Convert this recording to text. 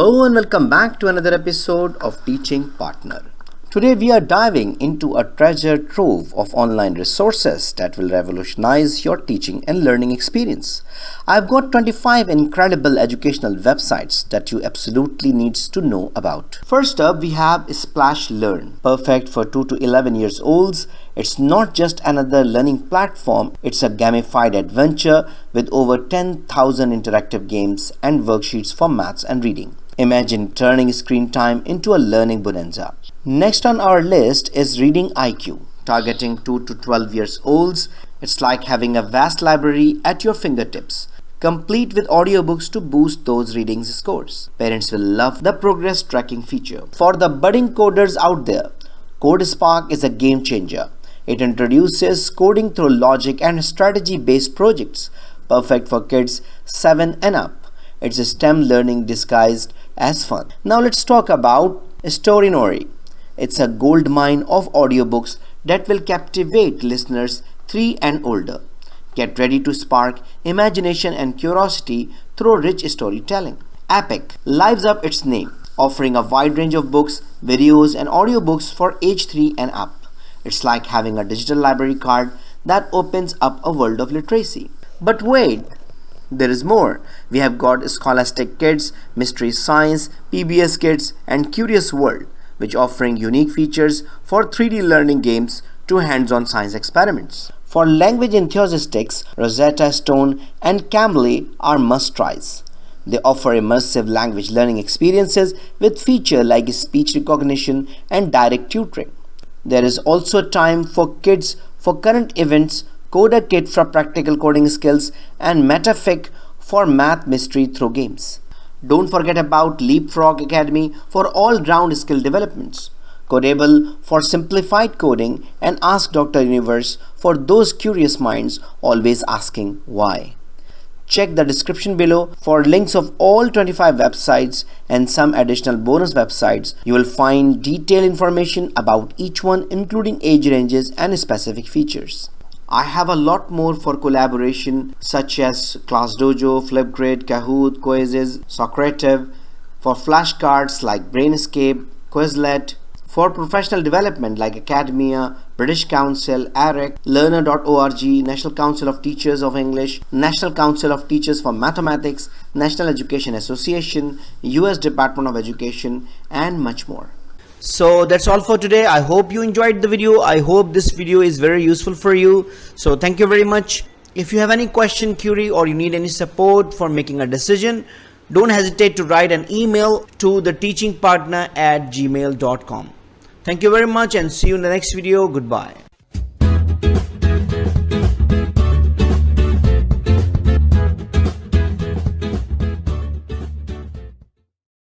Hello and welcome back to another episode of Teaching Partner. Today we are diving into a treasure trove of online resources that will revolutionize your teaching and learning experience. I've got 25 incredible educational websites that you absolutely need to know about. First up, we have Splash Learn, perfect for 2 to 11 years olds. It's not just another learning platform, it's a gamified adventure with over 10,000 interactive games and worksheets for maths and reading. Imagine turning screen time into a learning bonanza. Next on our list is Reading IQ, targeting 2 to 12 years olds. It's like having a vast library at your fingertips, complete with audiobooks to boost those reading scores. Parents will love the progress tracking feature. For the budding coders out there, CodeSpark is a game changer. It introduces coding through logic and strategy-based projects, perfect for kids 7 and up. It's a STEM learning disguised as fun. Now let's talk about Storynori. It's a goldmine of audiobooks that will captivate listeners 3 and older. Get ready to spark imagination and curiosity through rich storytelling. Epic lives up its name, offering a wide range of books, videos, and audiobooks for age 3 and up. It's like having a digital library card that opens up a world of literacy. But wait, there is more. We have got Scholastic Kids, Mystery Science, PBS Kids, and Curious World, which offering unique features for 3D learning games to hands-on science experiments. For language enthusiasts, Rosetta Stone and Cambly are must-tries. They offer immersive language learning experiences with features like speech recognition and direct tutoring. There is also time for kids for current events, Coder Kit for practical coding skills, and Metafic for math mystery through games. Don't forget about Leapfrog Academy for all-round skill developments, Codable for simplified coding, and Ask Dr. Universe for those curious minds always asking why. Check the description below for links of all 25 websites and some additional bonus websites. You will find detailed information about each one, including age ranges and specific features. I have a lot more for collaboration such as ClassDojo, Flipgrid, Kahoot, Quizzes, Socrative, for flashcards like Brainscape, Quizlet, for professional development like Academia, British Council, AREC, Learner.org, National Council of Teachers of English, National Council of Teachers for Mathematics, National Education Association, US Department of Education, and much more. So that's all for today. I hope you enjoyed the video. I hope this video is very useful for you. So thank you very much. If you have any question, query, or you need any support for making a decision, don't hesitate to write an email to theteachingpartner@gmail.com. Thank you very much and see you in the next video. Goodbye.